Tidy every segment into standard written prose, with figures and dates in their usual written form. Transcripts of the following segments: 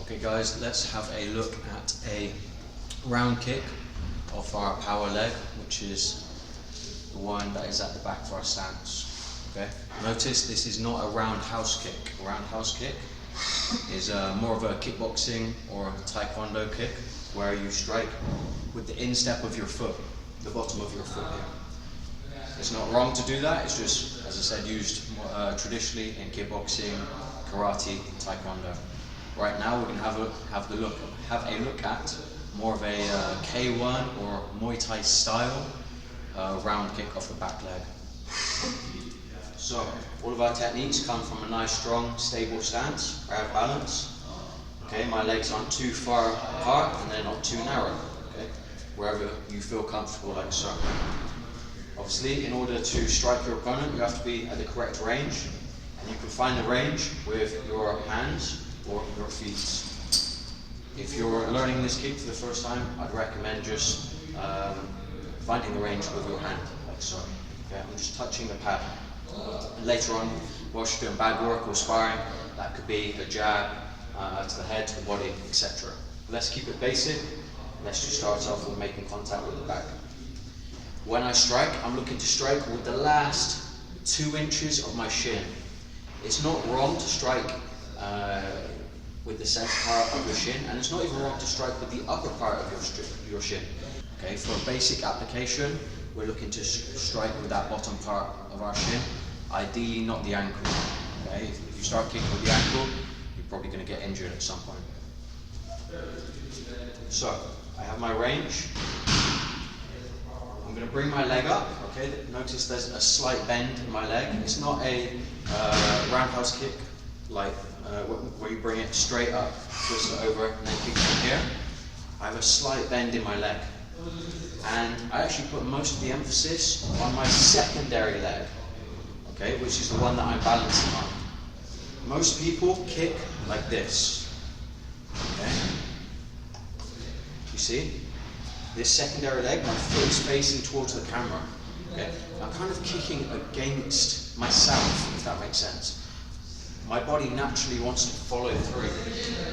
Okay guys, let's have a look at a round kick off our power leg, which is the one that is at the back of our stance. Okay. Notice this is not a roundhouse kick. A roundhouse kick is more of a kickboxing or taekwondo kick, where you strike with the instep of your foot, the bottom of your foot here. It's not wrong to do that. It's just, as I said, used traditionally in kickboxing, karate, taekwondo. Right now we're going to have a look at more of a K1 or Muay Thai style round kick off the back leg. So all of our techniques come from a nice, strong, stable stance. I have balance. Okay, my legs aren't too far apart and they're not too narrow. Okay, wherever you feel comfortable, like so. Obviously, in order to strike your opponent, you have to be at the correct range, and you can find the range with your hands or your feet. If you're learning this kick for the first time, I'd recommend just finding the range with your hand, like so. Okay, I'm just touching the pad. Later on, whilst you're doing bag work or sparring, that could be a jab to the head, to the body, etc. Let's keep it basic. Let's just start off with making contact with the back. When I strike, I'm looking to strike with the last 2 inches of my shin. It's not wrong to strike with the center part of your shin, and it's not even wrong to strike with the upper part of your shin. Okay, for a basic application, we're looking to strike with that bottom part of our shin, ideally not the ankle. Okay, if you start kicking with the ankle, you're probably going to get injured at some point. So, I have my range. I'm going to bring my leg up. Okay, notice there's a slight bend in my leg. It's not a roundhouse kick like where you bring it straight up, twist it over, and then kick from here. I have a slight bend in my leg, and I actually put most of the emphasis on my secondary leg, okay, which is the one that I'm balancing on. Most people kick like this, okay. You see, this secondary leg, my foot is facing towards the camera. Okay, I'm kind of kicking against myself, if that makes sense. My body naturally wants to follow through,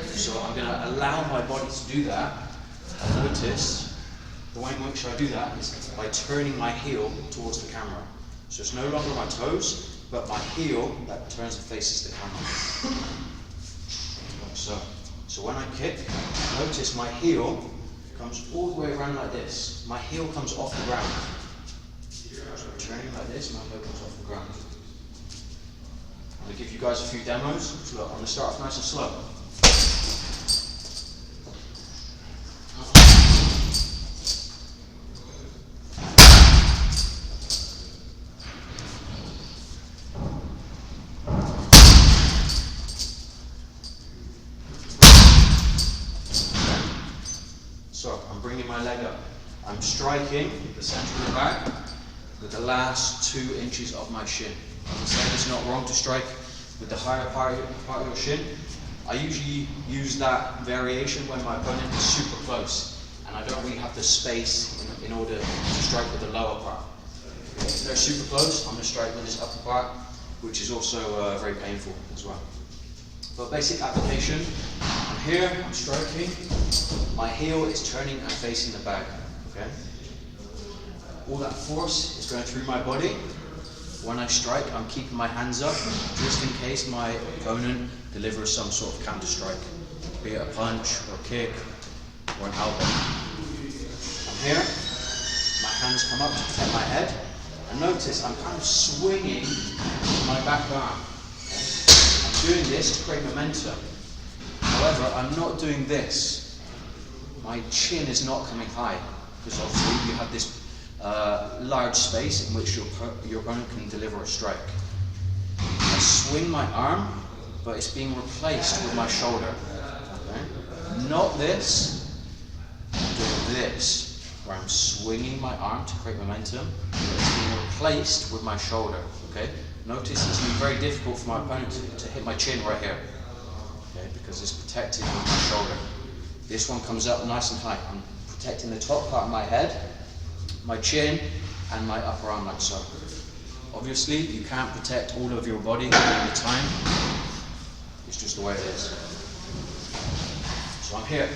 so I'm going to allow my body to do that. And notice the way in which I do that is by turning my heel towards the camera. So it's no longer my toes, but my heel that turns and faces the camera. Like so. So when I kick, notice my heel comes all the way around like this. My heel comes off the ground. So I'm turning like this, my heel comes off the ground. I'm going to give you guys a few demos. So look, I'm going to start off nice and slow. So I'm bringing my leg up. I'm striking the center of the back with the last 2 inches of my shin. As I said, it's not wrong to strike with the higher part of your shin. I usually use that variation when my opponent is super close and I don't really have the space in order to strike with the lower part. If they're super close, I'm going to strike with this upper part, which is also very painful as well. For basic application, I'm here, I'm striking, my heel is turning and facing the bag. Okay? All that force is going through my body. When I strike, I'm keeping my hands up just in case my opponent delivers some sort of counter strike, be it a punch or a kick or an elbow. I'm here, my hands come up to protect my head, and notice I'm kind of swinging my back arm. Okay? I'm doing this to create momentum. However, I'm not doing this. My chin is not coming high, because obviously you have this large space in which your opponent can deliver a strike. I swing my arm, but it's being replaced with my shoulder. Okay? Not this, I'm doing this, where I'm swinging my arm to create momentum, but it's being replaced with my shoulder. Okay? Notice it's going to be very difficult for my opponent to hit my chin right here, okay? Because it's protected with my shoulder. This one comes up nice and high. I'm protecting the top part of my head, my chin, and my upper arm like so. Obviously, you can't protect all of your body all the time. It's just the way it is. So I'm here.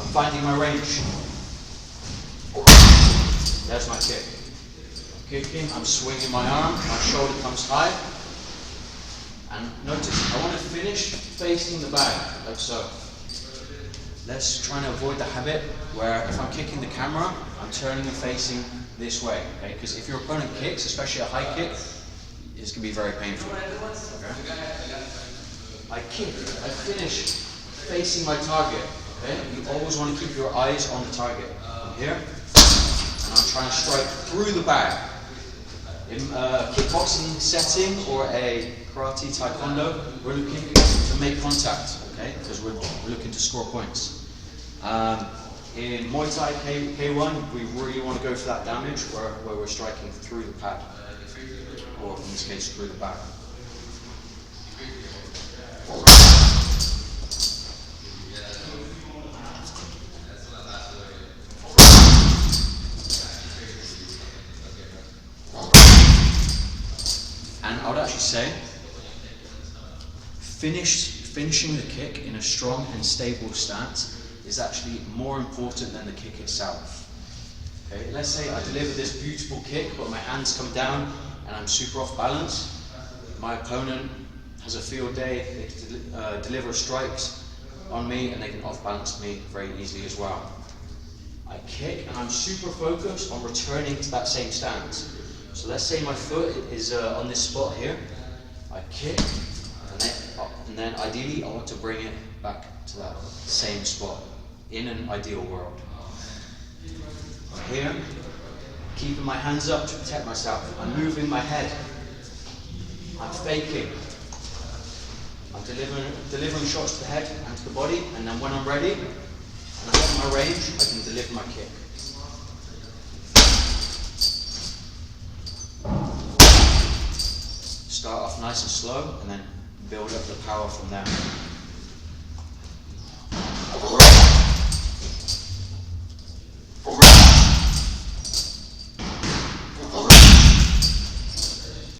I'm finding my range. There's my kick. I'm kicking, I'm swinging my arm, my shoulder comes high. And notice, I want to finish facing the bag, like so. Let's try and avoid the habit where if I'm kicking the camera, I'm turning and facing this way, okay? Because if your opponent kicks, especially a high kick, it's going to be very painful. Okay? I kick, I finish facing my target, okay? You always want to keep your eyes on the target. I'm here, and I'm trying to strike through the bag. In a kickboxing setting or a karate, taekwondo, we're looking to make contact, okay? Because we're looking to score points. In Muay Thai K1, we really want to go for that damage where we're striking through the pad, or in this case, through the bag. And I would actually say, finishing the kick in a strong and stable stance is actually more important than the kick itself. Okay, let's say I deliver this beautiful kick, but my hands come down and I'm super off balance. My opponent has a field day, they can deliver strikes on me and they can off balance me very easily as well. I kick and I'm super focused on returning to that same stance. So let's say my foot is on this spot here. I kick and then ideally I want to bring it back to that same spot in an ideal world. I'm here, keeping my hands up to protect myself. I'm moving my head. I'm faking. I'm delivering shots to the head and to the body, and then when I'm ready and I get my range, I can deliver my kick. Start off nice and slow and then build up the power from there.